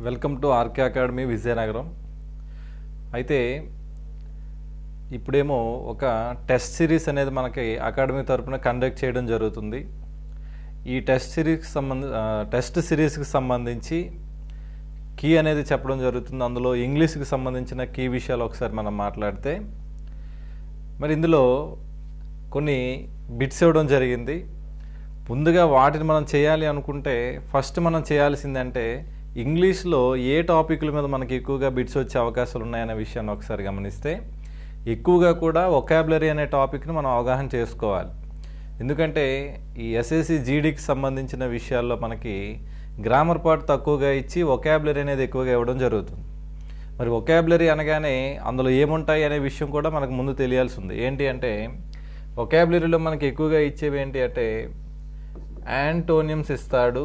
Welcome to RK academy Vizianagaram. అయితే ఇప్పుడేమో ఒక టెస్ట్ సిరీస్ అనేది మనకి అకాడమీ తరపున కండక్ట్ చేయడం జరుగుతుంది. ఈ టెస్ట్ సిరీస్కి సంబంధించి కీ అనేది చెప్పడం జరుగుతుంది. అందులో ఇంగ్లీష్కి సంబంధించిన కీ విషయాలు ఒకసారి మనం మాట్లాడితే, మరి ఇందులో కొన్ని బిట్స్ ఇవ్వడం జరిగింది. ముందుగా వాటిని మనం చేయాలి అనుకుంటే ఫస్ట్ మనం చేయాల్సిందంటే ఇంగ్లీష్లో ఏ టాపిక్ల మీద మనకి ఎక్కువగా బిట్స్ వచ్చే అవకాశాలు ఉన్నాయనే విషయాన్ని ఒకసారి గమనిస్తే, ఎక్కువగా కూడా వొకాబులరీ అనే టాపిక్ని మనం అవగాహన చేసుకోవాలి. ఎందుకంటే ఈ ఎస్ఎస్సి జీడీకి సంబంధించిన విషయాల్లో మనకి గ్రామర్ పార్ట్ తక్కువగా ఇచ్చి వొకాబులరీ అనేది ఎక్కువగా ఇవ్వడం జరుగుతుంది. మరి వొకాబులరీ అనగానే అందులో ఏముంటాయి అనే విషయం కూడా మనకు ముందు తెలియాల్సి ఉంది. ఏంటి అంటే వొకాబులరీలో మనకి ఎక్కువగా ఇచ్చేవి ఏంటి అంటే యాంటోనియమ్స్ ఇస్తాడు,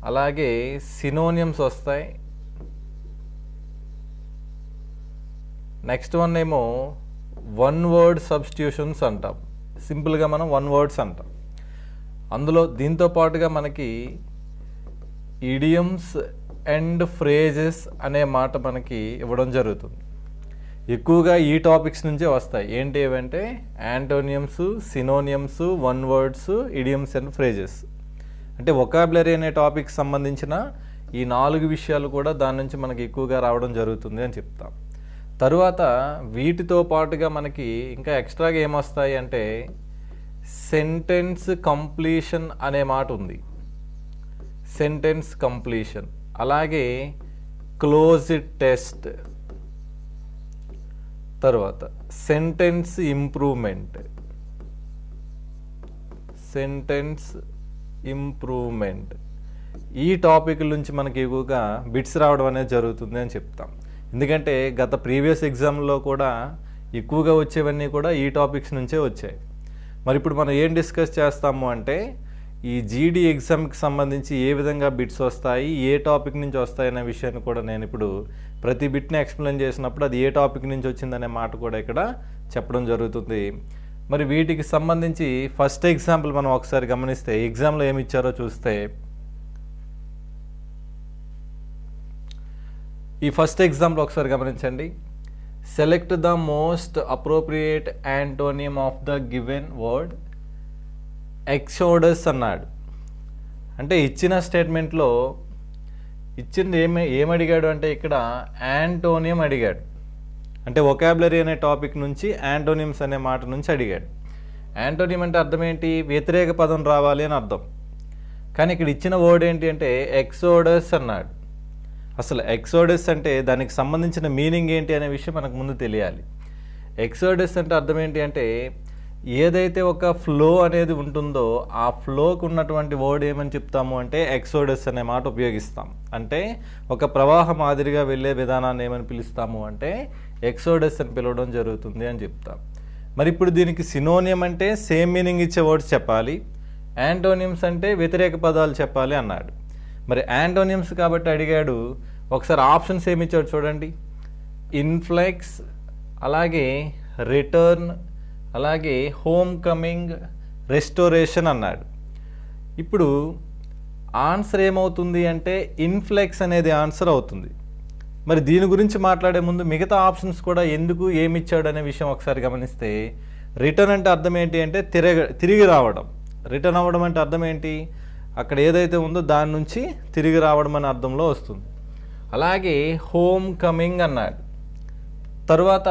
అలాగే సినోనియమ్స్ వస్తాయి. నెక్స్ట్ వన్ ఏమో వన్ వర్డ్ సబ్స్టిట్యూషన్స్ అంటాం. సింపుల్గా మనం వన్ వర్డ్స్ అంటాం. అందులో దీంతో పాటుగా మనకి ఇడియమ్స్ అండ్ ఫ్రేజెస్ అనే మాట మనకి ఇవ్వడం జరుగుతుంది. ఎక్కువగా ఈ టాపిక్స్ నుంచే వస్తాయి. ఏంటి ఏవంటే antonyms, synonyms, one words, idioms and phrases. అంటే వొకాబులరీ అనే టాపిక్ సంబంధించిన ఈ 4 విషయాలు కూడా దాని నుంచి మనకి ఎక్కువగా రావడం జరుగుతుంది అని చెప్తాం. తరువాత వీటితో పాటుగా మనకి ఇంకా ఎక్స్ట్రాగా ఏమొస్తాయి అంటే సెంటెన్స్ కంప్లీషన్ అనే మాట ఉంది. సెంటెన్స్ కంప్లీషన్, అలాగే క్లోజ్డ్ టెస్ట్, తర్వాత సెంటెన్స్ ఇంప్రూవ్మెంట్, ఈ టాపిక్ నుంచి మనకి ఎక్కువగా బిట్స్ రావడం అనేది జరుగుతుంది అని చెప్తాం. ఎందుకంటే గత ప్రీవియస్ ఎగ్జామ్లో కూడా ఎక్కువగా వచ్చేవన్నీ కూడా ఈ టాపిక్స్ నుంచే వచ్చాయి. మరి ఇప్పుడు మనం ఏం డిస్కస్ చేస్తాము అంటే ఈ జీడీ ఎగ్జామ్కి సంబంధించి ఏ విధంగా బిట్స్ వస్తాయి, ఏ టాపిక్ నుంచి వస్తాయి అనే విషయాన్ని కూడా నేను ఇప్పుడు ప్రతి బిట్ని ఎక్స్ప్లెయిన్ చేసినప్పుడు అది ఏ టాపిక్ నుంచి వచ్చిందనే మాట కూడా ఇక్కడ చెప్పడం జరుగుతుంది. మరి వీటికి సంబంధించి ఫస్ట్ ఎగ్జాంపుల్ మనం ఒకసారి గమనిస్తే ఎగ్జామ్లో ఏమి ఇచ్చారో చూస్తే, ఈ ఫస్ట్ ఎగ్జాంపుల్ ఒకసారి గమనించండి. Select the most appropriate antonym of the given word exodus అన్నాడు. అంటే ఇచ్చిన స్టేట్మెంట్లో ఇచ్చింది ఏమడిగాడు అంటే ఇక్కడ యాంటోనియం అడిగాడు. అంటే వొకాబులరీ అనే టాపిక్ నుంచి యాంటోనియమ్స్ అనే మాట నుంచి అడిగాడు. యాంటోనియం అంటే అర్థం ఏంటి? వ్యతిరేక పదం రావాలి అని అర్థం. కానీ ఇక్కడ ఇచ్చిన వర్డ్ ఏంటి అంటే ఎక్సోడస్ అన్నాడు. అసలు ఎక్సోడస్ అంటే దానికి సంబంధించిన మీనింగ్ ఏంటి అనే విషయం మనకు ముందు తెలియాలి. ఎక్సోడస్ అంటే అర్థం ఏంటి అంటే ఏదైతే ఒక ఫ్లో అనేది ఉంటుందో ఆ ఫ్లోకు ఉన్నటువంటి వర్డ్ ఏమని చెప్తాము అంటే ఎక్సోడస్ అనే మాట ఉపయోగిస్తాం. అంటే ఒక ప్రవాహ మాదిరిగా వెళ్ళే విధానాన్ని ఏమని పిలుస్తాము అంటే ఎక్సోడస్ అని పిలవడం జరుగుతుంది అని చెప్తాం. మరి ఇప్పుడు దీనికి సినోనియం అంటే సేమ్ మీనింగ్ ఇచ్చే వర్డ్స్ చెప్పాలి, యాంటోనియమ్స్ అంటే వ్యతిరేక పదాలు చెప్పాలి అన్నాడు. మరి యాంటోనియమ్స్ కాబట్టి అడిగాడు. ఒకసారి ఆప్షన్స్ ఏమి ఇచ్చాడు చూడండి. ఇన్ఫ్లెక్స్, అలాగే రిటర్న్, అలాగే హోమ్ కమింగ్, రెస్టోరేషన్ అన్నాడు. ఇప్పుడు ఆన్సర్ ఏమవుతుంది అంటే ఇన్ఫ్లెక్స్ అనేది ఆన్సర్ అవుతుంది. మరి దీని గురించి మాట్లాడే ముందు మిగతా ఆప్షన్స్ కూడా ఎందుకు ఏమి ఇచ్చాడు అనే విషయం ఒకసారి గమనిస్తే, రిటర్న్ అంటే అర్థం ఏంటి అంటే తిరిగి రావడం. రిటర్న్ అవ్వడం అంటే అర్థం ఏంటి? అక్కడ ఏదైతే ఉందో దాని నుంచి తిరిగి రావడం అనే అర్థంలో వస్తుంది. అలాగే హోమ్ కమింగ్ అన్నాడు. తరువాత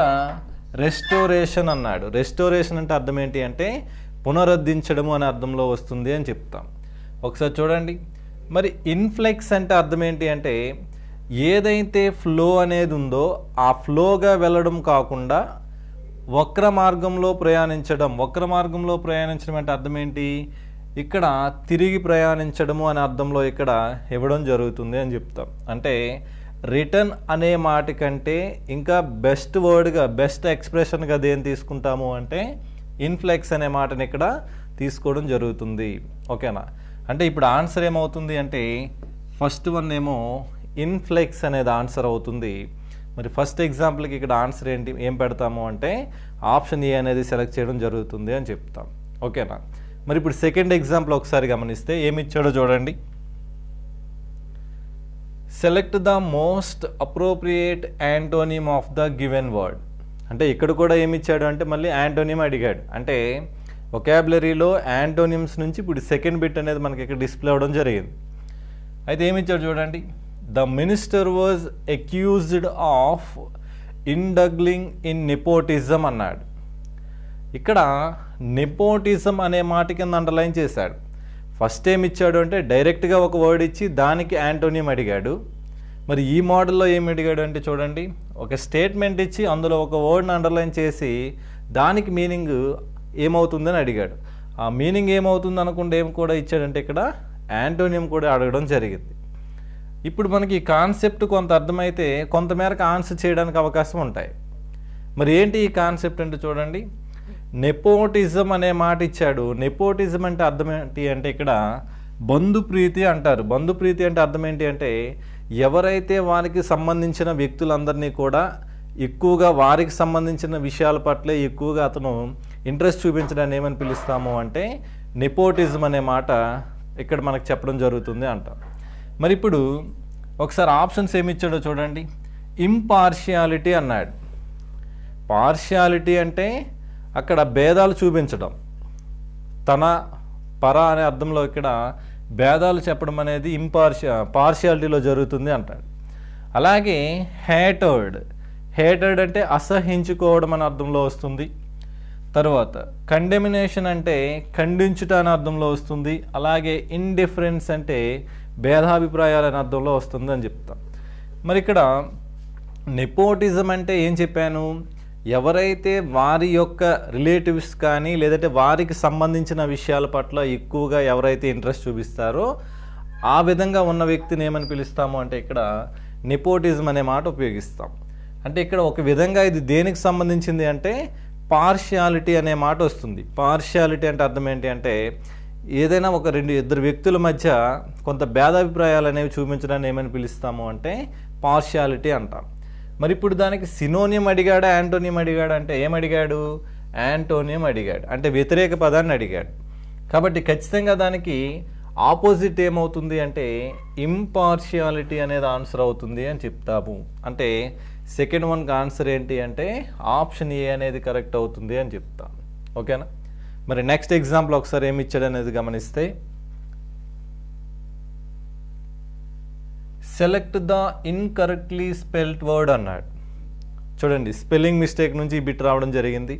రెస్టోరేషన్ అన్నాడు. రెస్టోరేషన్ అంటే అర్థం ఏంటి అంటే పునరుద్ధరించడము అనే అర్థంలో వస్తుంది అని చెప్తాం. ఒకసారి చూడండి. మరి ఇన్ఫ్లెక్స్ అంటే అర్థం ఏంటి అంటే ఏదైతే ఫ్లో అనేది ఉందో ఆ ఫ్లోగా వెళ్ళడం కాకుండా వక్ర మార్గంలో ప్రయాణించడం. వక్ర మార్గంలో ప్రయాణించడం అంటే అర్థం ఏంటి? ఇక్కడ తిరిగి ప్రయాణించడము అనే అర్థంలో ఇక్కడ ఇవ్వడం జరుగుతుంది అని చెప్తాం. అంటే రిటర్న్ అనే మాట కంటే ఇంకా బెస్ట్ వర్డ్గా, బెస్ట్ ఎక్స్ప్రెషన్గా దేని తీసుకుంటాము అంటే ఇన్ఫ్లెక్స్ అనే మాటని ఇక్కడ తీసుకోవడం జరుగుతుంది. ఓకేనా? అంటే ఇప్పుడు ఆన్సర్ ఏమవుతుంది అంటే ఫస్ట్ వన్ ఏమో ఇన్ఫ్లెక్స్ అనేది ఆన్సర్ అవుతుంది. మరి ఫస్ట్ ఎగ్జాంపుల్కి ఇక్కడ ఆన్సర్ ఏం పెడతాము అంటే ఆప్షన్ ఏ అనేది సెలెక్ట్ చేయడం జరుగుతుంది అని చెప్తాం. ఓకేనా? మరి ఇప్పుడు సెకండ్ ఎగ్జాంపుల్ ఒకసారి గమనిస్తే ఏమి ఇచ్చాడో చూడండి. Select the most appropriate antonym of the given word. అంటే ఇక్కడ కూడా ఏమి ఇచ్చాడు అంటే మళ్ళీ యాంటోనిమ్ అడిగాడు. అంటే వొకాబులరీలో యాంటోనిమ్స్ నుంచి ఇప్పుడు సెకండ్ బిట్ అనేది మనకి ఇక్కడ డిస్ప్లే అవ్వడం జరిగింది. అయితే ఏమి ఇచ్చాడు చూడండి. The minister was accused of indulging in nepotism అన్నాడు. ఇక్కడ నెపోటిజం అనే మాట కింద అండర్లైన్ చేశాడు. ఫస్ట్ ఏమి ఇచ్చాడు అంటే డైరెక్ట్గా ఒక వర్డ్ ఇచ్చి దానికి యాంటోనిమ్ అడిగాడు. మరి ఈ మోడల్లో ఏమి అడిగాడు అంటే చూడండి, ఒక స్టేట్మెంట్ ఇచ్చి అందులో ఒక వర్డ్ని అండర్లైన్ చేసి దానికి మీనింగ్ ఏమవుతుందని అడిగాడు. ఆ మీనింగ్ ఏమవుతుంది అనుకుంటే ఏం కూడా ఇచ్చాడంటే ఇక్కడ యాంటోనిమ్ కూడా అడగడం జరిగింది. ఇప్పుడు మనకి ఈ కాన్సెప్ట్ కొంత అర్థమైతే కొంతమేరకు ఆన్సర్ చేయడానికి అవకాశం ఉంటాయి. మరి ఏంటి ఈ కాన్సెప్ట్ అంటే చూడండి, నెపోటిజం అనే మాట ఇచ్చాడు. నెపోటిజం అంటే అర్థం ఏంటి అంటే ఇక్కడ బంధుప్రీతి అంటారు. బంధుప్రీతి అంటే అర్థం ఏంటి అంటే ఎవరైతే వారికి సంబంధించిన వ్యక్తులందరినీ కూడా ఎక్కువగా వారికి సంబంధించిన విషయాల పట్లే ఎక్కువగా అతను ఇంట్రెస్ట్ చూపించడాన్ని ఏమని పిలుస్తాము అంటే నెపోటిజం అనే మాట ఇక్కడ మనకు చెప్పడం జరుగుతుంది అంటాం. మరి ఇప్పుడు ఒకసారి ఆప్షన్స్ ఏమి ఇచ్చాడో చూడండి. ఇంపార్షియాలిటీ అన్నాడు. పార్షియాలిటీ అంటే అక్కడ భేదాలు చూపించడం, తన పర అనే అర్థంలో ఇక్కడ భేదాలు చెప్పడం అనేది పార్షియాలిటీలో జరుగుతుంది అంటాడు. అలాగే హేటర్డ్ అంటే అసహించుకోవడం అనే అర్థంలో వస్తుంది. తర్వాత కండెమినేషన్ అంటే ఖండించుట అనే అర్థంలో వస్తుంది. అలాగే ఇండిఫరెన్స్ అంటే భేదాభిప్రాయాలు అనే అర్థంలో వస్తుంది అని చెప్తాం. మరి ఇక్కడ నెపోటిజం అంటే ఏం చెప్పాను, ఎవరైతే వారి యొక్క రిలేటివ్స్ కానీ లేదంటే వారికి సంబంధించిన విషయాల పట్ల ఎక్కువగా ఎవరైతే ఇంట్రెస్ట్ చూపిస్తారో ఆ విధంగా ఉన్న వ్యక్తిని ఏమని పిలుస్తాము అంటే ఇక్కడ నెపోటిజం అనే మాట ఉపయోగిస్తాం. అంటే ఇక్కడ ఒక విధంగా ఇది దేనికి సంబంధించింది అంటే పార్షియాలిటీ అనే మాట వస్తుంది. పార్షియాలిటీ అంటే అర్థం ఏంటి అంటే ఏదైనా ఒక ఇద్దరు వ్యక్తుల మధ్య కొంత భేదాభిప్రాయాలు అనేవి చూపించడాన్ని ఏమని పిలుస్తాము అంటే పార్షియాలిటీ అంటాం. మరి ఇప్పుడు దానికి సినోనియం అడిగాడా యాంటోనియం అడిగాడు అంటే ఏమడిగాడు, యాంటోనియం అడిగాడు. అంటే వ్యతిరేక పదాన్ని అడిగాడు. కాబట్టి ఖచ్చితంగా దానికి ఆపోజిట్ ఏమవుతుంది అంటే ఇంపార్షియాలిటీ అనేది ఆన్సర్ అవుతుంది అని చెప్తాము. అంటే సెకండ్ వన్కి ఆన్సర్ ఏంటి అంటే ఆప్షన్ ఏ అనేది కరెక్ట్ అవుతుంది అని చెప్తాం. ఓకేనా. మరి నెక్స్ట్ ఎగ్జాంపుల్ ఒకసారి ఏమి ఇచ్చాడు అనేది గమనిస్తే, select the incorrectly spelled word అన్నాడు. చూడండి, స్పెల్లింగ్ మిస్టేక్ నుంచి ఈ బిట్ రావడం జరిగింది.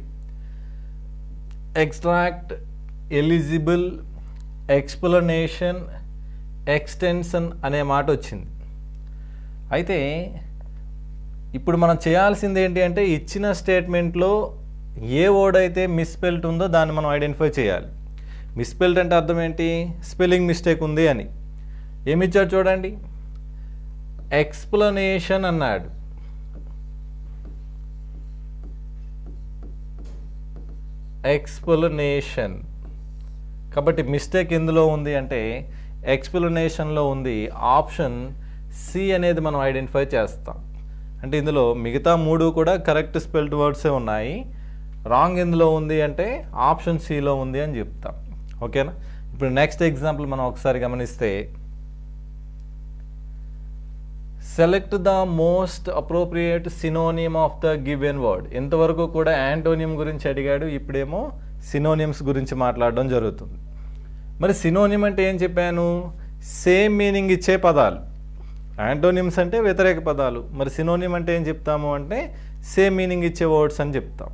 ఎక్స్ట్రాక్ట్, ఎలిజిబుల్, ఎక్స్ప్లనేషన్, ఎక్స్టెన్షన్ అనే మాట వచ్చింది. అయితే ఇప్పుడు మనం చేయాల్సింది ఏంటి అంటే ఇచ్చిన స్టేట్మెంట్లో ఏ వర్డ్ అయితే మిస్స్పెల్డ్ ఉందో దాన్ని మనం ఐడెంటిఫై చేయాలి. మిస్స్పెల్డ్ అంటే అర్థం ఏంటి, స్పెల్లింగ్ మిస్టేక్ ఉంది అని. ఏమిచ్చాడు చూడండి, ఎక్స్ప్లనేషన్ అన్నాడు. ఎక్స్ప్లనేషన్ కాబట్టి మిస్టేక్ ఎందులో ఉంది అంటే ఎక్స్ప్లనేషన్లో ఉంది. ఆప్షన్ సి అనేది మనం ఐడెంటిఫై చేస్తాం. అంటే ఇందులో మిగతా మూడు కూడా కరెక్ట్ స్పెల్డ్ వర్డ్సే ఉన్నాయి. రాంగ్ ఎందులో ఉంది అంటే ఆప్షన్ సిలో ఉంది అని చెప్తాం. ఓకేనా. ఇప్పుడు నెక్స్ట్ ఎగ్జాంపుల్ మనం ఒకసారి గమనిస్తే, select the most appropriate synonym of the given word. ఇంతవరకు కూడా యాంటోనియం గురించి అడిగాడు, ఇప్పుడేమో సినోనిమ్స్ గురించి మాట్లాడడం జరుగుతుంది. మరి సినోనిమ్ అంటే ఏం చెప్పాను, సేమ్ మీనింగ్ ఇచ్చే పదాలు. యాంటోనిమ్స్ అంటే వ్యతిరేక పదాలు. మరి సినోనిమ్ అంటే ఏం చెప్తాము అంటే సేమ్ మీనింగ్ ఇచ్చే వర్డ్స్ అని చెప్తాం.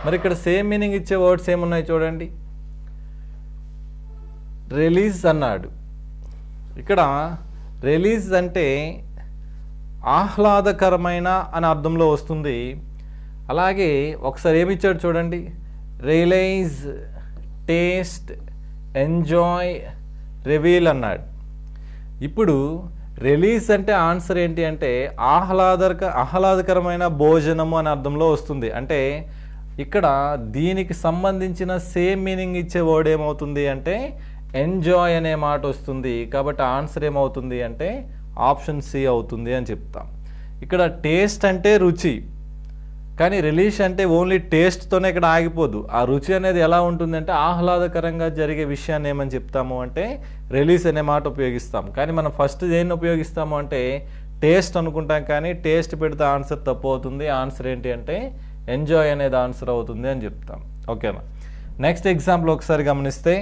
మరి ఇక్కడ సేమ్ మీనింగ్ ఇచ్చే వర్డ్స్ ఏమున్నాయి చూడండి. రిలీజ్ అన్నాడు. ఇక్కడ రిలీజ్ అంటే ఆహ్లాదకరమైన అనే అర్థంలో వస్తుంది. అలాగే ఒకసారి ఏమి ఇచ్చాడు చూడండి, రియలైజ్, టేస్ట్, ఎంజాయ్, రివీల్ అన్నాడు. ఇప్పుడు రిలీజ్ అంటే ఆన్సర్ ఏంటి అంటే ఆహ్లాదకరమైన భోజనము అనే అర్థంలో వస్తుంది. అంటే ఇక్కడ దీనికి సంబంధించిన సేమ్ మీనింగ్ ఇచ్చే వర్డ్ ఏమవుతుంది అంటే ఎంజాయ్ అనే మాట వస్తుంది. కాబట్టి ఆన్సర్ ఏమవుతుంది అంటే ఆప్షన్ సి అవుతుంది అని చెప్తాం. ఇక్కడ టేస్ట్ అంటే రుచి, కానీ రిలీష్ అంటే ఓన్లీ టేస్ట్తోనే ఇక్కడ ఆగిపోదు. ఆ రుచి అనేది ఎలా ఉంటుందంటే ఆహ్లాదకరంగా జరిగే విషయాన్ని ఏమని చెప్తాము అంటే రిలీజ్ అనే మాట ఉపయోగిస్తాం. కానీ మనం ఫస్ట్ దేన్ని ఉపయోగిస్తాము అంటే టేస్ట్ అనుకుంటాం. కానీ టేస్ట్ పెడితే ఆన్సర్ తప్పు అవుతుంది. ఆన్సర్ ఏంటి అంటే ఎంజాయ్ అనేది ఆన్సర్ అవుతుంది అని చెప్తాం. ఓకేనా. నెక్స్ట్ ఎగ్జాంపుల్ ఒకసారి గమనిస్తే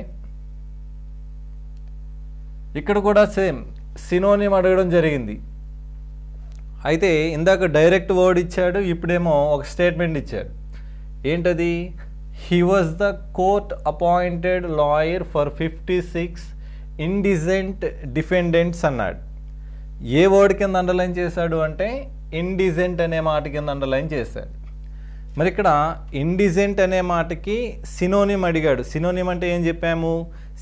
ఇక్కడ కూడా సేమ్ సినోనిమ్ అడగడం జరిగింది. అయితే ఇందాక డైరెక్ట్ వర్డ్ ఇచ్చాడు, ఇప్పుడేమో ఒక స్టేట్మెంట్ ఇచ్చాడు. ఏంటది? He was the court appointed lawyer for 56 indigent defendants అన్నాడు. ఏ వర్డ్ కింద అండర్లైన్ చేశాడు అంటే ఇండిజెంట్ అనే మాట కింద అండర్లైన్ చేశాడు. మరి ఇక్కడ ఇండిజెంట్ అనే మాటకి సినోనిమ్ అడిగాడు. సినోనిమ్ అంటే ఏం చెప్పాము?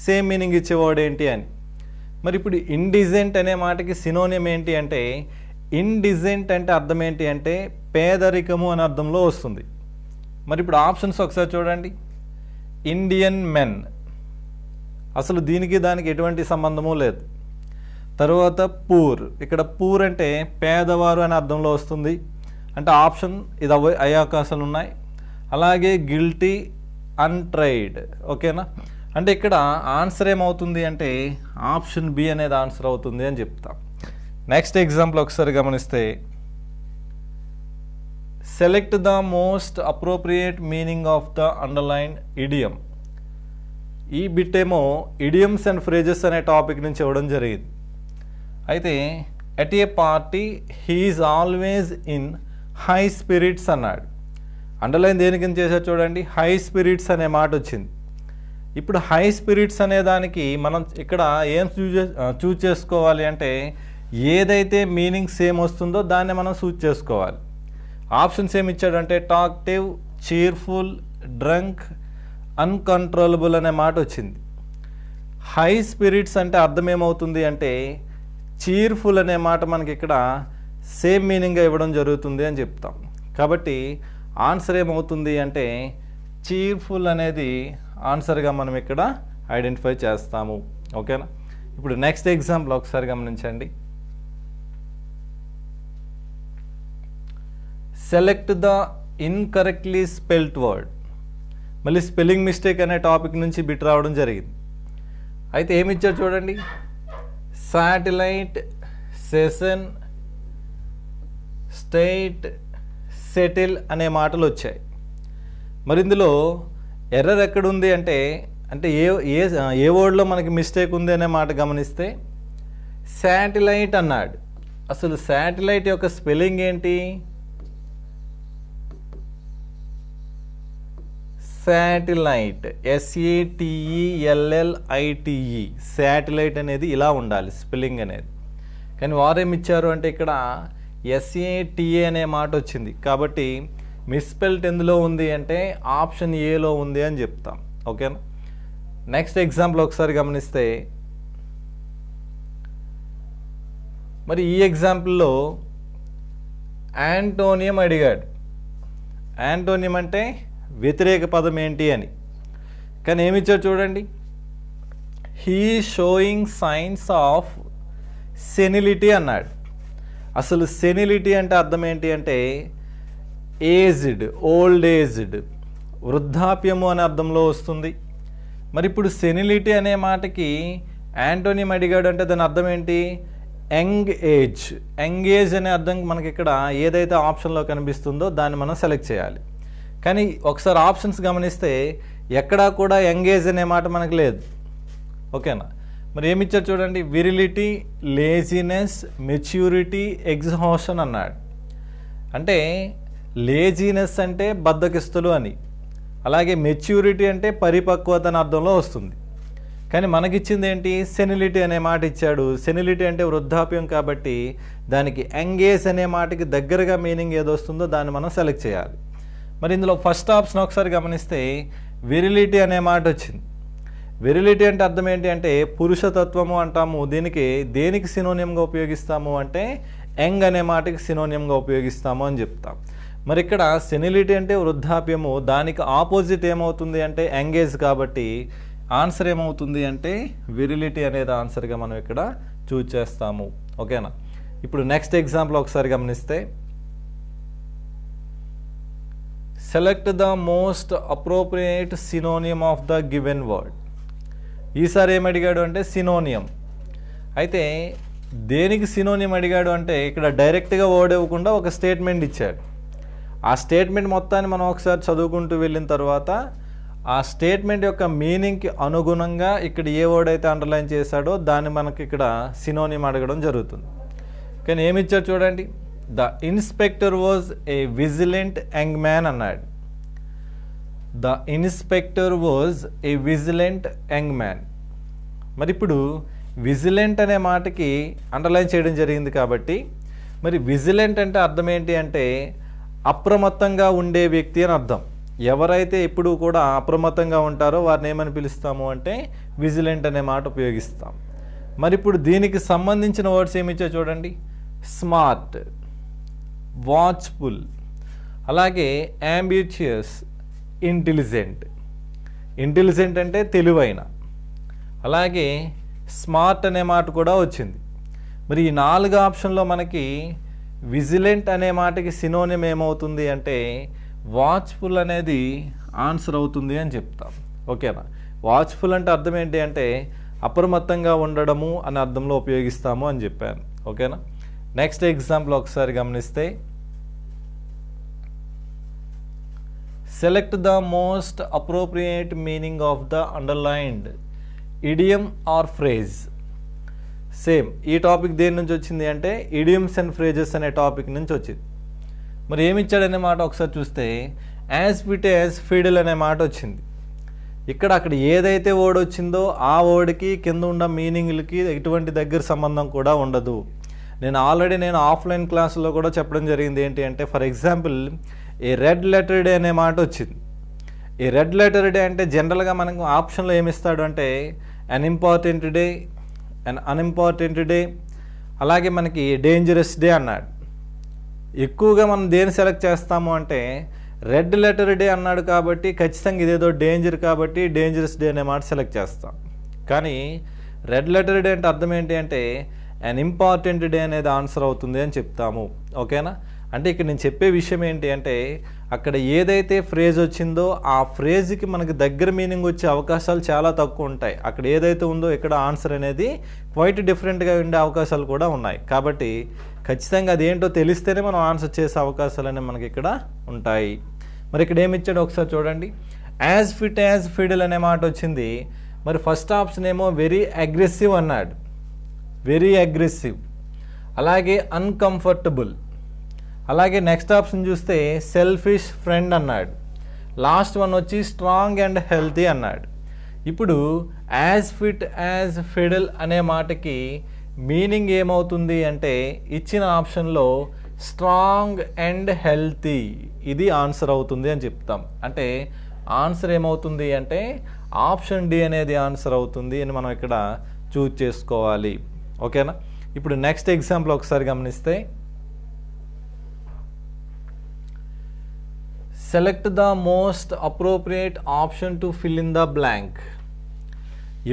సేమ్ మీనింగ్ ఇచ్చే వర్డ్ ఏంటి అని. మరి ఇప్పుడు ఇండిజెంట్ అనే మాటకి సినోనిమ్ ఏంటి అంటే ఇండిజెంట్ అంటే అర్థం ఏంటి అంటే పేదరికము అనే అర్థంలో వస్తుంది. మరి ఇప్పుడు ఆప్షన్స్ ఒకసారి చూడండి. ఇండియన్ మెన్, అసలు దీనికి దానికి ఎటువంటి సంబంధము లేదు. తర్వాత పూర్, ఇక్కడ పూర్ అంటే పేదవారు అనే అర్థంలో వస్తుంది. అంటే ఆప్షన్ ఇది అయ్యే అవకాశాలు ఉన్నాయి. అలాగే గిల్టీ, అన్ట్రైడ్. ఓకేనా. అంటే ఇక్కడ ఆన్సర్ ఏమవుతుంది అంటే ఆప్షన్ బి అనేది ఆన్సర్ అవుతుంది అని చెప్తాం. నెక్స్ట్ ఎగ్జాంపుల్ ఒకసారి గమనిస్తే select the most appropriate meaning of the underline idiom. ఈ బిట్ ఏమో ఇడియమ్స్ అండ్ ఫ్రేజెస్ అనే టాపిక్ నుంచి ఇవ్వడం జరిగింది. అయితే at a party he is always in high spirits అన్నాడు. అండర్లైన్ దేని కింద చేశారు చూడండి, హై స్పిరిట్స్ అనే మాట వచ్చింది. ఇప్పుడు హై స్పిరిట్స్ అనే దానికి మనం ఇక్కడ ఏం చూజ్ చేసుకోవాలి అంటే ఏదైతే మీనింగ్ సేమ్ వస్తుందో దాన్ని మనం చూజ్ చేసుకోవాలి. ఆప్షన్స్ ఏమి ఇచ్చాడంటే టాక్టివ్, చీర్ఫుల్, డ్రంక్, అన్కంట్రోలబుల్ అనే మాట వచ్చింది. హై స్పిరిట్స్ అంటే అర్థం ఏమవుతుంది అంటే చీర్ఫుల్ అనే మాట మనకి ఇక్కడ సేమ్ మీనింగ్గా ఇవ్వడం జరుగుతుంది అని చెప్తాం. కాబట్టి ఆన్సర్ ఏమవుతుంది అంటే చీర్ఫుల్ అనేది ఆన్సర్గా మనం ఇక్కడ ఐడెంటిఫై చేస్తాము. ఓకేనా. ఇప్పుడు నెక్స్ట్ ఎగ్జాంపుల్ ఒకసారి గమనించండి. Select the incorrectly spelt word. మళ్ళీ స్పెల్లింగ్ మిస్టేక్ అనే టాపిక్ నుంచి బిట్ రావడం జరిగింది. అయితే ఏమి ఇచ్చారు చూడండి, శాటిలైట్, సెషన్, స్టేట్, సెటిల్ అనే మాటలు వచ్చాయి. మరి ఇందులో ఎర్రర్ ఎక్కడుంది అంటే ఏ వర్డ్లో మనకి మిస్టేక్ ఉంది అనే మాట గమనిస్తే శాటిలైట్ అన్నాడు. అసలు శాటిలైట్ యొక్క స్పెల్లింగ్ ఏంటి? Satellite, SATELLITE. శాటిలైట్ అనేది ఇలా ఉండాలి స్పెల్లింగ్ అనేది. కానీ వారేమి ఇచ్చారు అంటే ఇక్కడ SATA అనే మాట వచ్చింది. కాబట్టి మిస్స్పెల్ట్ ఎందులో ఉంది అంటే ఆప్షన్ ఏలో ఉంది అని చెప్తాం. ఓకేనా. నెక్స్ట్ ఎగ్జాంపుల్ ఒకసారి గమనిస్తే మరి ఈ ఎగ్జాంపుల్లో యాంటోనియం అడిగాడు. యాంటోనియం అంటే వ్యతిరేక పదం ఏంటి అని. కానీ ఏమిచ్చారు చూడండి, he showing science of senility అన్నాడు. అసలు సెనిలిటీ అంటే అర్థం ఏంటి అంటే ఏజ్డ్, ఓల్డ్ ఏజ్డ్, వృద్ధాప్యము అనే అర్థంలో వస్తుంది. మరి ఇప్పుడు సెనిలిటీ అనే మాటకి యాంటోనియం అడిగాడు అంటే దాని అర్థం ఏంటి? Young age. యంగ్ ఏజ్ అనే అర్థం మనకి ఇక్కడ ఏదైతే ఆప్షన్లో కనిపిస్తుందో దాన్ని మనం సెలెక్ట్ చేయాలి. కానీ ఒకసారి ఆప్షన్స్ గమనిస్తే ఎక్కడా కూడా యంగ్ ఏజ్ అనే మాట మనకు లేదు. ఓకేనా. మరి ఏమిచ్చారు చూడండి, విరిలిటీ, లేజినెస్, మెచ్యూరిటీ, ఎగ్జాషన్ అన్నాడు. అంటే లేజినెస్ అంటే బద్ధకిస్తులు అని, అలాగే మెచ్యూరిటీ అంటే పరిపక్వత అని అర్థంలో వస్తుంది. కానీ మనకిచ్చింది ఏంటి? సెనిలిటీ అనే మాట ఇచ్చాడు. సెనిలిటీ అంటే వృద్ధాప్యం కాబట్టి దానికి యంగేజ్ అనే మాటకి దగ్గరగా మీనింగ్ ఏదో వస్తుందో దాన్ని మనం సెలెక్ట్ చేయాలి. మరి ఇందులో ఫస్ట్ ఆప్షన్ ఒకసారి గమనిస్తే విరిలిటీ అనే మాట వచ్చింది. విరిలిటీ అంటే అర్థం ఏంటి అంటే పురుషతత్వము అంటాము. దేనికి సినోనియంగా ఉపయోగిస్తాము అంటే యంగ్ అనే మాటకి సినోనియంగా ఉపయోగిస్తాము అని చెప్తాం. మరి ఇక్కడ సెనిలిటీ అంటే వృద్ధాప్యము, దానికి ఆపోజిట్ ఏమవుతుంది అంటే యంగేజ్. కాబట్టి ఆన్సర్ ఏమవుతుంది అంటే విరిలిటీ అనేది ఆన్సర్గా మనం ఇక్కడ చూజ్ చేస్తాము. ఓకేనా. ఇప్పుడు నెక్స్ట్ ఎగ్జాంపుల్ ఒకసారి గమనిస్తే select the most appropriate synonym of the given word. ఈసారి ఏం అడిగాడు అంటే సినోనియం. అయితే దేనికి సినోనియం అడిగాడు అంటే ఇక్కడ డైరెక్ట్గా వర్డ్ ఇవ్వకుండా ఒక స్టేట్మెంట్ ఇచ్చాడు. ఆ స్టేట్మెంట్ మొత్తాన్ని మనం ఒకసారి చదువుకుంటూ వెళ్ళిన తర్వాత ఆ స్టేట్మెంట్ యొక్క మీనింగ్కి అనుగుణంగా ఇక్కడ ఏ వర్డ్ అయితే అండర్లైన్ చేశాడో దాన్ని మనకి ఇక్కడ సినోనియం అడగడం జరుగుతుంది. కానీ ఏమి ఇచ్చాడు చూడండి. The inspector was a vigilant young man అన్నాడు. The inspector was a vigilant young man. మరి ఇప్పుడు విజిలెంట్ అనే మాటకి అండర్లైన్ చేయడం జరిగింది కాబట్టి మరి విజిలెంట్ అంటే అర్థం ఏంటి అంటే అప్రమత్తంగా ఉండే వ్యక్తి అని అర్థం. ఎవరైతే ఎప్పుడు కూడా అప్రమత్తంగా ఉంటారో వారిని ఏమని పిలుస్తాము అంటే విజిలెంట్ అనే మాట ఉపయోగిస్తాం. మరి ఇప్పుడు దీనికి సంబంధించిన వర్డ్స్ ఏమి ఇచ్చా చూడండి. స్మార్ట్, వాచ్ఫుల్, అలాగే అంబిషియస్, ఇంటెలిజెంట్. ఇంటెలిజెంట్ అంటే తెలివైన, అలాగే స్మార్ట్ అనే మాట కూడా వచ్చింది. మరి ఈ 4 ఆప్షన్లో మనకి విజిలెంట్ అనే మాటకి సినోనియం ఏమవుతుంది అంటే వాచ్ఫుల్ అనేది ఆన్సర్ అవుతుంది అని చెప్తాం. ఓకేనా. వాచ్ఫుల్ అంటే అర్థం ఏంటి అంటే అప్రమత్తంగా ఉండడము అనే అర్థంలో ఉపయోగిస్తాము అని చెప్పాను. ఓకేనా. నెక్స్ట్ ఎగ్జాంపుల్ ఒకసారి గమనిస్తే select the most appropriate meaning of the underlined idiom or phrase. Same ఈ టాపిక్ దేని నుంచి వచ్చింది అంటే ఇడియమ్స్ అండ్ ఫ్రేజెస్ అనే టాపిక్ నుంచి వచ్చింది. మరి ఏమి ఇచ్చాడనే మాట ఒకసారి చూస్తే యాజ్ ఫిట్ యాజ్ ఫిడిల్ అనే మాట వచ్చింది. అక్కడ ఏదైతే వర్డ్ వచ్చిందో ఆ వర్డ్కి కింద ఉన్న మీనింగ్లకి ఎటువంటి దగ్గర సంబంధం కూడా ఉండదు. నేను ఆఫ్లైన్ క్లాసులో కూడా చెప్పడం జరిగింది. ఏంటి అంటే for example A red letter day అనే మాట వచ్చింది. ఈ రెడ్ లెటర్ డే అంటే జనరల్గా మనకు ఆప్షన్లో ఏమిస్తాడు అంటే an important day, an unimportant day, అలాగే మనకి డేంజరస్ డే అన్నాడు. ఎక్కువగా మనం దేని సెలెక్ట్ చేస్తాము అంటే రెడ్ లెటర్ డే అన్నాడు కాబట్టి ఖచ్చితంగా ఇదేదో డేంజర్ కాబట్టి డేంజరస్ డే అనే మాట సెలెక్ట్ చేస్తాం. కానీ రెడ్ లెటర్ డే అంటే అర్థం ఏంటి అంటే అన్ ఇంపార్టెంట్ డే అనేది ఆన్సర్ అవుతుంది అని చెప్తాము. ఓకేనా. అంటే ఇక్కడ నేను చెప్పే విషయం ఏంటి అంటే అక్కడ ఏదైతే ఫ్రేజ్ వచ్చిందో ఆ ఫ్రేజ్కి మనకి దగ్గర మీనింగ్ వచ్చే అవకాశాలు చాలా తక్కువ ఉంటాయి. అక్కడ ఏదైతే ఉందో ఇక్కడ ఆన్సర్ అనేది క్వైట్ డిఫరెంట్గా ఉండే అవకాశాలు కూడా ఉన్నాయి. కాబట్టి ఖచ్చితంగా అదేంటో తెలిస్తేనే మనం ఆన్సర్ చేసే అవకాశాలు అనేవి మనకి ఇక్కడ ఉంటాయి. మరి ఇక్కడ ఏమి ఇచ్చాడు ఒకసారి చూడండి. యాజ్ ఫిట్ యాజ్ ఫిడిల్ అనే మాట వచ్చింది. మరి ఫస్ట్ ఆప్షన్ ఏమో వెరీ అగ్రెసివ్ అన్నాడు. వెరీ అగ్రెసివ్, అలాగే అన్కంఫర్టబుల్, అలాగే నెక్స్ట్ ఆప్షన్ చూస్తే సెల్ఫిష్ ఫ్రెండ్ అన్నాడు. లాస్ట్ వన్ వచ్చి స్ట్రాంగ్ అండ్ హెల్తీ అన్నాడు. ఇప్పుడు యాజ్ ఫిట్ యాజ్ ఫిడిల్ అనే మాటకి మీనింగ్ ఏమవుతుంది అంటే ఇచ్చిన ఆప్షన్లో స్ట్రాంగ్ అండ్ హెల్తీ ఇది ఆన్సర్ అవుతుంది అని చెప్తాం. అంటే ఆన్సర్ ఏమవుతుంది అంటే ఆప్షన్ డి అనేది ఆన్సర్ అవుతుంది అని మనం ఇక్కడ చూజ్ చేసుకోవాలి. ఓకేనా. ఇప్పుడు నెక్స్ట్ ఎగ్జాంపుల్ ఒకసారి గమనిస్తే select the most appropriate option to fill in the blank.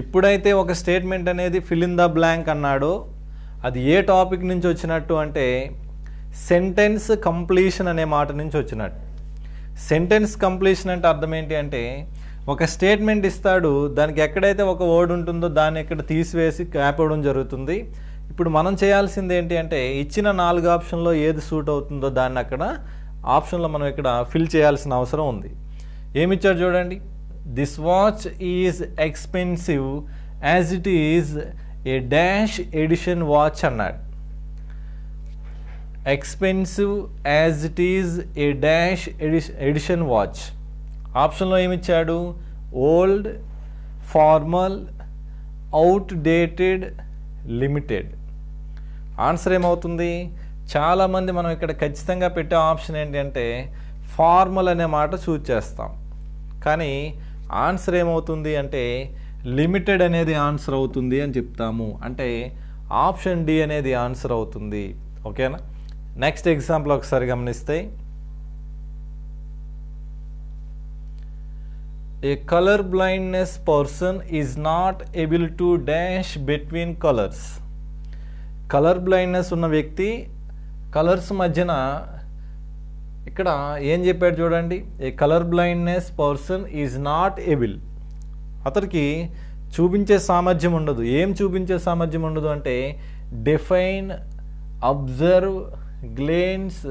ఎప్పుడైతే ఒక స్టేట్మెంట్ అనేది ఫిల్ ఇన్ ద బ్లాంక్ అన్నాడో అది ఏ టాపిక్ నుంచి వచ్చినట్టు అంటే సెంటెన్స్ కంప్లీషన్ అనే మాట నుంచి వచ్చినట్టు. సెంటెన్స్ కంప్లీషన్ అంటే అర్థం ఏంటి అంటే ఒక స్టేట్మెంట్ ఇస్తాడు, దానికి ఎక్కడైతే ఒక వర్డ్ ఉంటుందో దాన్ని ఇక్కడ తీసివేసి క్యాప్ అవ్వడం జరుగుతుంది. ఇప్పుడు మనం చేయాల్సింది ఏంటి అంటే ఇచ్చిన 4 ఆప్షన్లో ఏది సూట్ అవుతుందో దాన్ని అక్కడ ఆప్షన్లో మనం ఇక్కడ ఫిల్ చేయాల్సిన అవసరం ఉంది. ఏమిచ్చాడు చూడండి. This watch is expensive as it is a dash edition watch అన్నాడు. Expensive as it is a dash edition watch. ఆప్షన్లో ఏమిచ్చాడు old, formal, outdated, limited. Answer ఏమవుతుంది? చాలామంది మనం ఇక్కడ ఖచ్చితంగా పెట్టే ఆప్షన్ ఏంటి అంటే ఫార్మల్ అనే మాట చూజ్ చేస్తాం. కానీ ఆన్సర్ ఏమవుతుంది అంటే లిమిటెడ్ అనేది ఆన్సర్ అవుతుంది అని చెప్తాము. అంటే ఆప్షన్ డి అనేది ఆన్సర్ అవుతుంది. ఓకేనా. నెక్స్ట్ ఎగ్జాంపుల్ ఒకసారి గమనిస్తే a colour blindness person is not able to dash between colours. Colour blindness ఉన్న వ్యక్తి కలర్స్ మధ్యన ఇక్కడ ఏం చెప్పాడు చూడండి, a colour blindness person is not able. అతనికి చూపించే సామర్థ్యం ఉండదు. ఏం చూపించే సామర్థ్యం ఉండదు అంటే డిఫైన్, అబ్జర్వ్, గ్లేన్స్,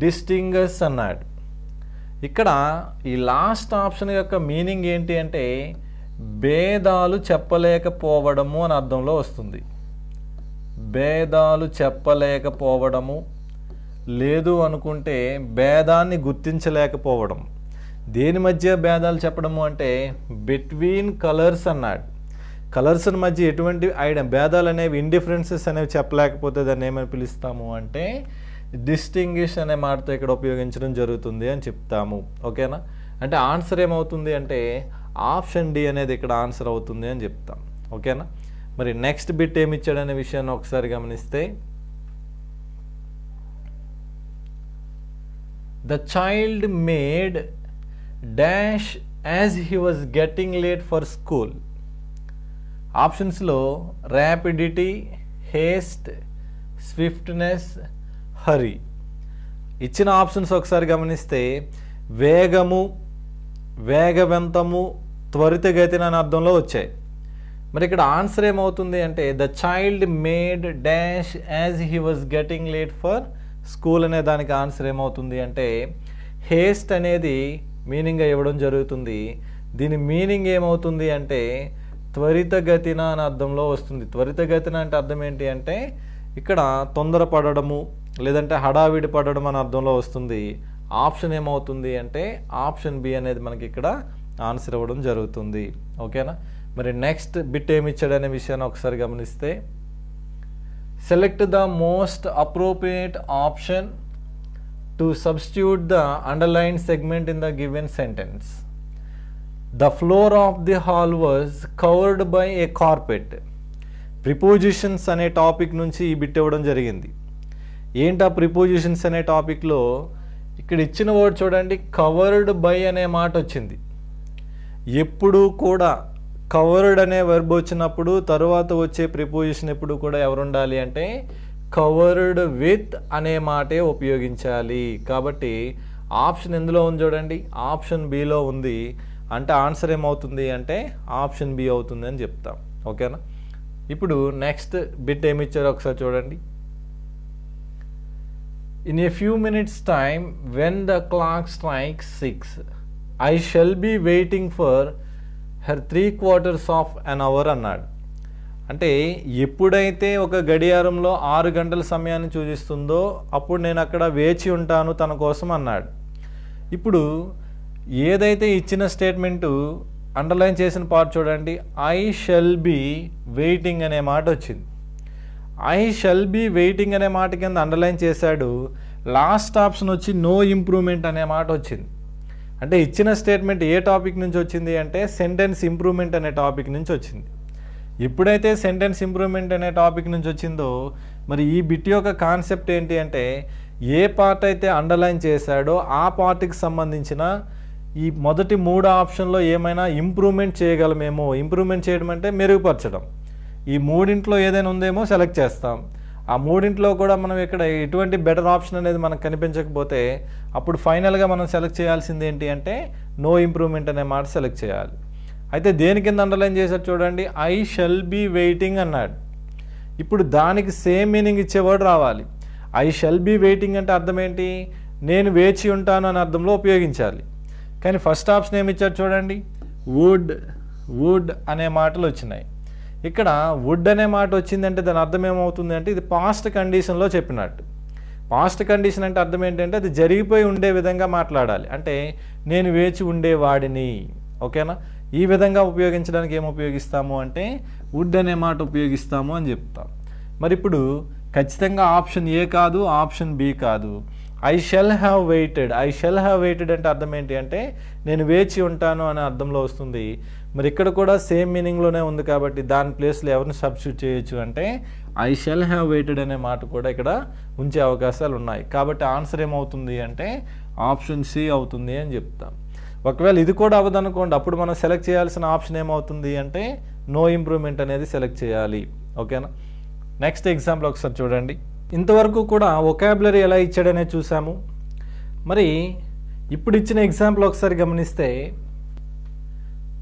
డిస్టింగస్ అన్నాడు. ఇక్కడ ఈ లాస్ట్ ఆప్షన్ యొక్క మీనింగ్ ఏంటి అంటే భేదాలు చెప్పలేకపోవడము అని అర్థంలో వస్తుంది. భేదాలు చెప్పలేకపోవడము, లేదు అనుకుంటే భేదాన్ని గుర్తించలేకపోవడం. దేని మధ్య భేదాలు చెప్పడము అంటే బిట్వీన్ కలర్స్ అన్నాడు. కలర్స్ మధ్య ఎటువంటి భేదాలు అనేవి, ఇండిఫరెన్సెస్ అనేవి చెప్పలేకపోతే దాన్ని ఏమని పిలుస్తాము అంటే డిస్టింగ్విష్ అనే మాటతో ఇక్కడ ఉపయోగించడం జరుగుతుంది అని చెప్తాము. ఓకేనా? అంటే ఆన్సర్ ఏమవుతుంది అంటే ఆప్షన్ డి అనేది ఇక్కడ ఆన్సర్ అవుతుంది అని చెప్తాం. ఓకేనా? మరి నెక్స్ట్ బిట్ ఏమి ఇచ్చాడనే విషయాన్ని ఒకసారి గమనిస్తే, the child made dash as he was getting late for school. ఆప్షన్స్లో ర్యాపిడిటీ, హేస్ట్, స్విఫ్ట్నెస్, హరీ. ఇచ్చిన ఆప్షన్స్ ఒకసారి గమనిస్తే వేగము, వేగవంతము, త్వరితగతిన అనే అర్థంలో వచ్చాయి. మరి ఇక్కడ ఆన్సర్ ఏమవుతుంది అంటే the child made dash as he was getting late for school అనే దానికి ఆన్సర్ ఏమవుతుంది అంటే హేస్ట్ అనేది మీనింగ్గా ఇవ్వడం జరుగుతుంది. దీని మీనింగ్ ఏమవుతుంది అంటే త్వరితగతిన అనే అర్థంలో వస్తుంది. త్వరితగతిన అంటే అర్థం ఏంటి అంటే ఇక్కడ తొందరపడము లేదంటే హడావిడి పడడం అనే అర్థంలో వస్తుంది. ఆప్షన్ ఏమవుతుంది అంటే ఆప్షన్ బి అనేది మనకి ఇక్కడ ఆన్సర్ ఇవ్వడం జరుగుతుంది. ఓకేనా? మరి నెక్స్ట్ బిట్ ఏమి ఇచ్చాడనే విషయాన్ని ఒకసారి గమనిస్తే, select the most appropriate option to substitute the underline segment in the given sentence. The floor of the hall was covered by A carpet. Prepositions అనే టాపిక్ నుంచి ఈ బిట్ ఇవ్వడం జరిగింది. ఏంటి ఆ ప్రిపోజిషన్స్ అనే టాపిక్లో ఇక్కడ ఇచ్చిన వర్డ్ చూడండి, కవర్డ్ బై అనే మాట వచ్చింది. ఎప్పుడు కూడా కవర్డ్ అనే వర్బ్ వచ్చినప్పుడు తరువాత వచ్చే ప్రిపోజిషన్ ఎప్పుడు కూడా ఎవరు ఉండాలి అంటే కవర్డ్ విత్ అనే మాటే ఉపయోగించాలి. కాబట్టి ఆప్షన్ ఎందులో ఉంది చూడండి, ఆప్షన్ బిలో ఉంది. అంటే ఆన్సర్ ఏమవుతుంది అంటే ఆప్షన్ బి అవుతుంది అని చెప్తాం. ఓకేనా? ఇప్పుడు నెక్స్ట్ బిట్ ఏమి ఇచ్చారో ఒకసారి చూడండి. In a few minutes time when the clock strikes 6 I shall be waiting for her 3/4 of an hour అన్నాడు. అంటే ఎప్పుడైతే ఒక గడియారంలో 6 గంటల సమయాన్ని సూచిస్తుందో అప్పుడు నేను అక్కడ వేచి ఉంటాను తన కోసం అన్నాడు. ఇప్పుడు ఏదైతే ఇచ్చిన స్టేట్మెంటు అండర్లైన్ చేసిన పార్ట్ చూడండి, ఐ షల్ బీ వెయిటింగ్ అనే మాట వచ్చింది. ఐ షల్ బీ వెయిటింగ్ అనే మాట కింద అండర్లైన్ చేశాడు. లాస్ట్ ఆప్షన్ వచ్చి నో ఇంప్రూవ్మెంట్ అనే మాట వచ్చింది. అంటే ఇచ్చిన స్టేట్మెంట్ ఏ టాపిక్ నుంచి వచ్చింది అంటే సెంటెన్స్ ఇంప్రూవ్మెంట్ అనే టాపిక్ నుంచి వచ్చింది. ఎప్పుడైతే సెంటెన్స్ ఇంప్రూవ్మెంట్ అనే టాపిక్ నుంచి వచ్చిందో మరి ఈ బిట్ యొక్క కాన్సెప్ట్ ఏంటి అంటే ఏ పార్ట్ అయితే అండర్లైన్ చేశాడో ఆ పార్ట్కి సంబంధించిన ఈ మొదటి 3 ఆప్షన్లో ఏమైనా ఇంప్రూవ్మెంట్ చేయగలమేమో. ఇంప్రూవ్మెంట్ చేయడం అంటే మెరుగుపరచడం. ఈ 3 ఏదైనా ఉందేమో సెలెక్ట్ చేస్తాం. ఆ 3 కూడా మనం ఇక్కడ ఎటువంటి బెటర్ ఆప్షన్ అనేది మనకు కనిపించకపోతే అప్పుడు ఫైనల్గా మనం సెలెక్ట్ చేయాల్సింది ఏంటి అంటే నో ఇంప్రూవ్మెంట్ అనే మాట సెలెక్ట్ చేయాలి. అయితే దేని కింద అండర్లైన్ చేశారు చూడండి, ఐ షల్ బీ వెయిటింగ్ అన్నాడు. ఇప్పుడు దానికి సేమ్ మీనింగ్ ఇచ్చే వర్డ్ రావాలి. ఐ షల్ బీ వెయిటింగ్ అంటే అర్థం ఏంటి, నేను వేచి ఉంటాను అనే అర్థంలో ఉపయోగించాలి. కానీ ఫస్ట్ ఆప్షన్ ఏమి ఇచ్చారు చూడండి, వుడ్ అనే మాటలు వచ్చినాయి. ఇక్కడ వుడ్ అనే మాట వచ్చిందంటే దాని అర్థం ఏమవుతుంది అంటే ఇది పాస్ట్ కండిషన్లో చెప్పినట్టు. పాస్ట్ కండిషన్ అంటే అర్థం ఏంటంటే అది జరిగిపోయి ఉండే విధంగా మాట్లాడాలి. అంటే నేను వేచి ఉండేవాడిని. ఓకేనా? ఈ విధంగా ఉపయోగించడానికి ఏం ఉపయోగిస్తాము అంటే వుడ్ అనే మాట ఉపయోగిస్తాము అని చెప్తాం. మరి ఇప్పుడు ఖచ్చితంగా ఆప్షన్ ఏ కాదు, ఆప్షన్ బి కాదు. I shall have weighted. I shall have weighted అంటే అర్థం ఏంటి అంటే నేను వేచి ఉంటాను అనే అర్థంలో వస్తుంది. మరి ఇక్కడ కూడా సేమ్ మీనింగ్లోనే ఉంది కాబట్టి దాని ప్లేస్లో ఎవరిని సబ్స్టిట్యూట్ చేయొచ్చు అంటే ఐ షెల్ హ్యావ్ వెయిటెడ్ అనే మాట కూడా ఇక్కడ ఉంచే అవకాశాలు ఉన్నాయి. కాబట్టి ఆన్సర్ ఏమవుతుంది అంటే ఆప్షన్ సి అవుతుంది అని చెప్తాం. ఒకవేళ ఇది కూడా అవ్వదనుకోండి అప్పుడు మనం సెలెక్ట్ చేయాల్సిన ఆప్షన్ ఏమవుతుంది అంటే నో ఇంప్రూవ్మెంట్ అనేది సెలెక్ట్ చేయాలి. ఓకేనా? నెక్స్ట్ ఎగ్జాంపుల్ ఒకసారి చూడండి. ఇంతవరకు కూడా వొకాబులరీ ఎలా ఇచ్చాడనే చూసాము. మరి ఇప్పుడు ఇచ్చిన ఎగ్జాంపుల్ ఒకసారి గమనిస్తే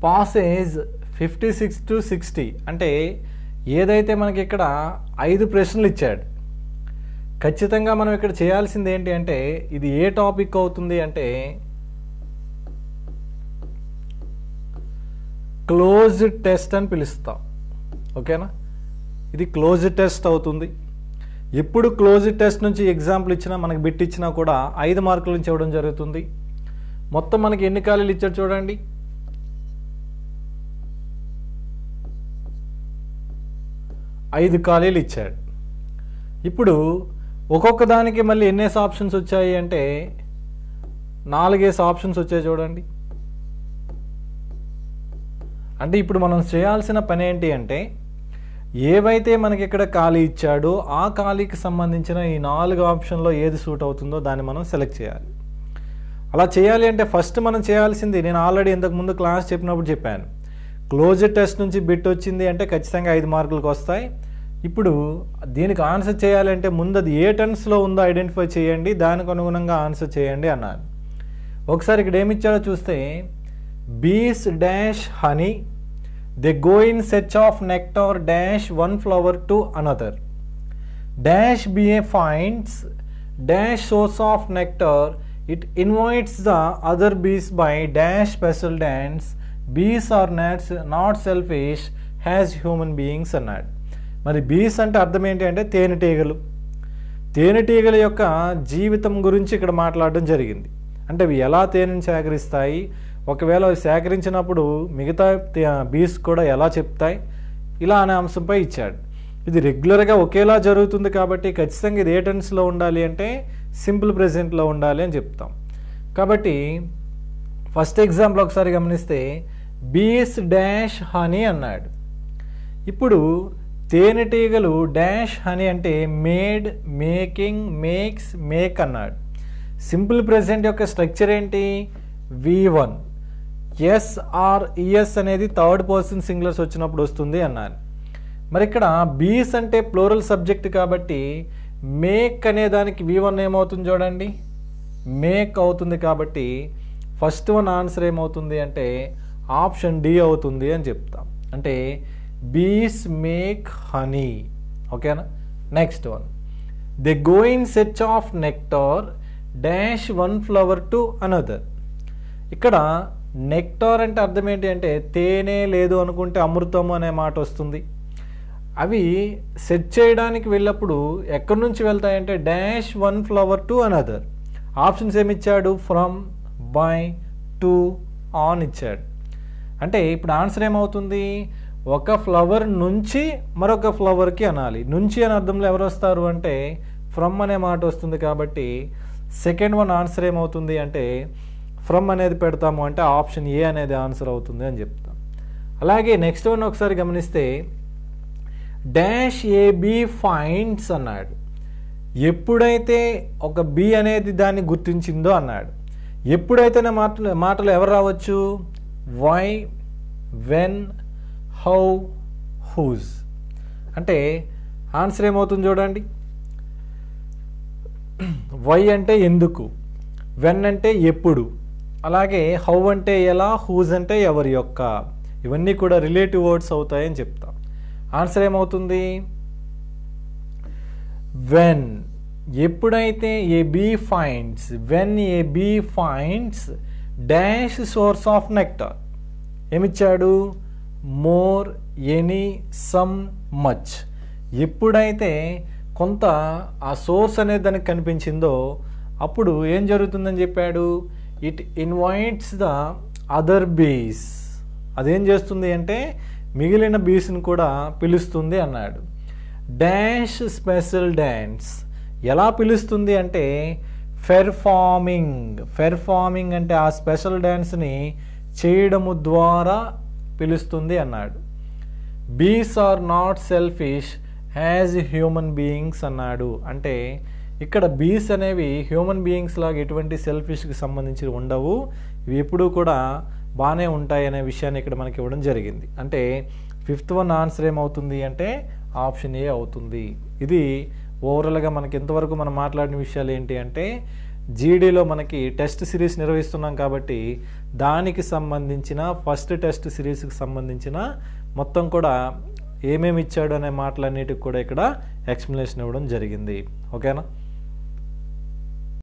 పాసేజ్ 56 to 60 అంటే ఏదైతే మనకి ఇక్కడ 5 ప్రశ్నలు ఇచ్చాడు. ఖచ్చితంగా మనం ఇక్కడ చేయాల్సింది ఏంటి అంటే ఇది ఏ టాపిక్ అవుతుంది అంటే క్లోజ్డ్ టెస్ట్ అని పిలుస్తాం. ఓకేనా, ఇది క్లోజ్డ్ టెస్ట్ అవుతుంది. ఎప్పుడు క్లోజ్డ్ టెస్ట్ నుంచి ఎగ్జాంపుల్ ఇచ్చినా మనకి బిట్ ఇచ్చినా కూడా 5 మార్కుల నుంచి ఇవ్వడం జరుగుతుంది. మొత్తం మనకి ఎన్ని ఖాళీలు ఇచ్చాడు చూడండి, 5 ఖాళీలు ఇచ్చాడు. ఇప్పుడు ఒక్కొక్క దానికి మళ్ళీ ఎన్నేసి ఆప్షన్స్ వచ్చాయి అంటే 4 ఆప్షన్స్ వచ్చాయి చూడండి. అంటే ఇప్పుడు మనం చేయాల్సిన పని ఏంటి అంటే ఏవైతే మనకి ఇక్కడ ఖాళీ ఇచ్చాడో ఆ ఖాళీకి సంబంధించిన ఈ 4 ఆప్షన్లో ఏది సూట్ అవుతుందో దాన్ని మనం సెలెక్ట్ చేయాలి. అలా చేయాలి అంటే ఫస్ట్ మనం చేయాల్సింది, నేను ఆల్రెడీ ఇంతకుముందు క్లాస్ చెప్పినప్పుడు చెప్పాను, క్లోజ్డ్ టెస్ట్ నుంచి బిట్ వచ్చింది అంటే ఖచ్చితంగా 5 మార్కులకు వస్తాయి. ఇప్పుడు దీనికి ఆన్సర్ చేయాలంటే ముందు అది ఏ టెన్స్లో ఉందో ఐడెంటిఫై చేయండి, దానికి అనుగుణంగా ఆన్సర్ చేయండి అన్నాను. ఒకసారి ఇక్కడ ఏమి ఇచ్చాడో చూస్తే bees dash honey they go in search of nectar dash one flower to another dash bee finds dash source of nectar it invites the other bees by dash special dance bees are not selfish as human beings అన్నాడు. మరి బీస్ అంటే అర్థం ఏంటి అంటే తేనెటీగలు. తేనెటీగల యొక్క జీవితం గురించి ఇక్కడ మాట్లాడడం జరిగింది. అంటే అవి ఎలా తేనెని సేకరిస్తాయి, ఒకవేళ అవి సేకరించినప్పుడు మిగతా బీస్ కూడా ఎలా చెప్తాయి, ఇలా అనే అంశంపై ఇచ్చాడు. ఇది రెగ్యులర్గా ఒకేలా జరుగుతుంది కాబట్టి ఖచ్చితంగా ఇది ఏ టెన్స్లో ఉండాలి అంటే సింపుల్ ప్రెజెంట్లో ఉండాలి అని చెప్తాం. కాబట్టి ఫస్ట్ ఎగ్జాంపుల్ ఒకసారి గమనిస్తే బీస్ డాష్ హనీ అన్నాడు. ఇప్పుడు తేనెటీగలు డాష్ హనీ అంటే మేడ్, మేకింగ్, మేక్స్, మేక్ అన్నాడు. సింపుల్ ప్రెజెంట్ యొక్క స్ట్రక్చర్ ఏంటి, V1. ఎస్ ఆర్ ఈఎస్ అనేది థర్డ్ పర్సన్ సింగులర్స్ వచ్చినప్పుడు వస్తుంది అన్నాను. మరి ఇక్కడ బీస్ అంటే ప్లూరల్ సబ్జెక్ట్ కాబట్టి మేక్ అనే దానికి V1 ఏమవుతుంది చూడండి, మేక్ అవుతుంది. కాబట్టి ఫస్ట్ వన్ ఆన్సర్ ఏమవుతుంది అంటే ఆప్షన్ డి అవుతుంది అని చెప్తాం. అంటే బీస్ మేక్ హనీ. ఓకేనా, next one they go in search of nectar dash one flower to another. ఇక్కడ నెక్టార్ అంటే అర్థం ఏంటి అంటే తేనె, లేదు అనుకుంటే అమృతము అనే మాట వస్తుంది. అవి సెర్చ్ చేయడానికి వెళ్ళినప్పుడు ఎక్కడి నుంచి వెళ్తాయంటే dash one flower to another. Options ఏమిచ్చాడు, ఫ్రమ్, బై, టు, ఆన్ ఇచ్చాడు. అంటే ఇప్పుడు ఆన్సర్ ఏమవుతుంది, ఒక ఫ్లవర్ నుంచి మరొక ఫ్లవర్కి అనాలి. నుంచి అని అర్థంలో ఎవరు వస్తారు అంటే ఫ్రమ్ అనే మాట వస్తుంది. కాబట్టి సెకండ్ వన్ ఆన్సర్ ఏమవుతుంది అంటే ఫ్రమ్ అనేది పెడతాము అంటే ఆప్షన్ ఏ అనేది ఆన్సర్ అవుతుంది అని చెప్తాం. అలాగే నెక్స్ట్ వన్ ఒకసారి గమనిస్తే డాష్ ఏ బి ఫైండ్స్ అన్నాడు. ఎప్పుడైతే ఒక బి అనేది దాన్ని గుర్తించిందో అన్నాడు. ఎప్పుడైతే మాటలు ఎవరు రావచ్చు, వై, వెన్, హౌ, హూజ్. అంటే ఆన్సర్ ఏమవుతుంది చూడండి, వై అంటే ఎందుకు, వెన్ అంటే ఎప్పుడు, అలాగే హౌ అంటే ఎలా, హూజ్ అంటే ఎవరి యొక్క. ఇవన్నీ కూడా రిలేటివ్ వర్డ్స్ అవుతాయని చెప్తాం. ఆన్సర్ ఏమవుతుంది వెన్. ఎప్పుడైతే a bee finds, when a bee finds dash source of nectar. ఏమిచ్చాడు, మోర్, ఎనీ, సమ్, మచ్. ఎప్పుడైతే కొంత ఆ సోర్స్ అనేది దానికి కనిపించిందో అప్పుడు ఏం జరుగుతుందని చెప్పాడు, ఇట్ ఇన్వైట్స్ ద అదర్ బీస్. అదేం చేస్తుంది అంటే మిగిలిన బీస్ని కూడా పిలుస్తుంది అన్నాడు. Dash special dance. ఎలా పిలుస్తుంది అంటే పెర్ఫార్మింగ్. పెర్ఫార్మింగ్ అంటే ఆ స్పెషల్ డాన్స్ని చేయడము ద్వారా పిలుస్తుంది అన్నాడు. Bees are not selfish as human beings అన్నాడు. అంటే ఇక్కడ బీస్ అనేవి హ్యూమన్ బీయింగ్స్ లాగా ఎటువంటి సెల్ఫిష్కి సంబంధించి ఉండవు, ఇవి ఎప్పుడూ కూడా బాగానే ఉంటాయి అనే విషయాన్ని ఇక్కడ మనకి ఇవ్వడం జరిగింది. అంటే ఫిఫ్త్ వన్ ఆన్సర్ ఏమవుతుంది అంటే ఆప్షన్ ఏ అవుతుంది. ఇది ఓవరాల్గా మనకి ఇంతవరకు మనం మాట్లాడిన విషయాలు ఏంటి అంటే జీడీలో మనకి టెస్ట్ సిరీస్ నిర్వహిస్తున్నాం కాబట్టి దానికి సంబంధించిన ఫస్ట్ టెస్ట్ సిరీస్కి సంబంధించిన మొత్తం కూడా ఏమేమి ఇచ్చాడు అనే మాటలన్నిటికి కూడా ఇక్కడ ఎక్స్ప్లెనేషన్ ఇవ్వడం జరిగింది. ఓకేనా?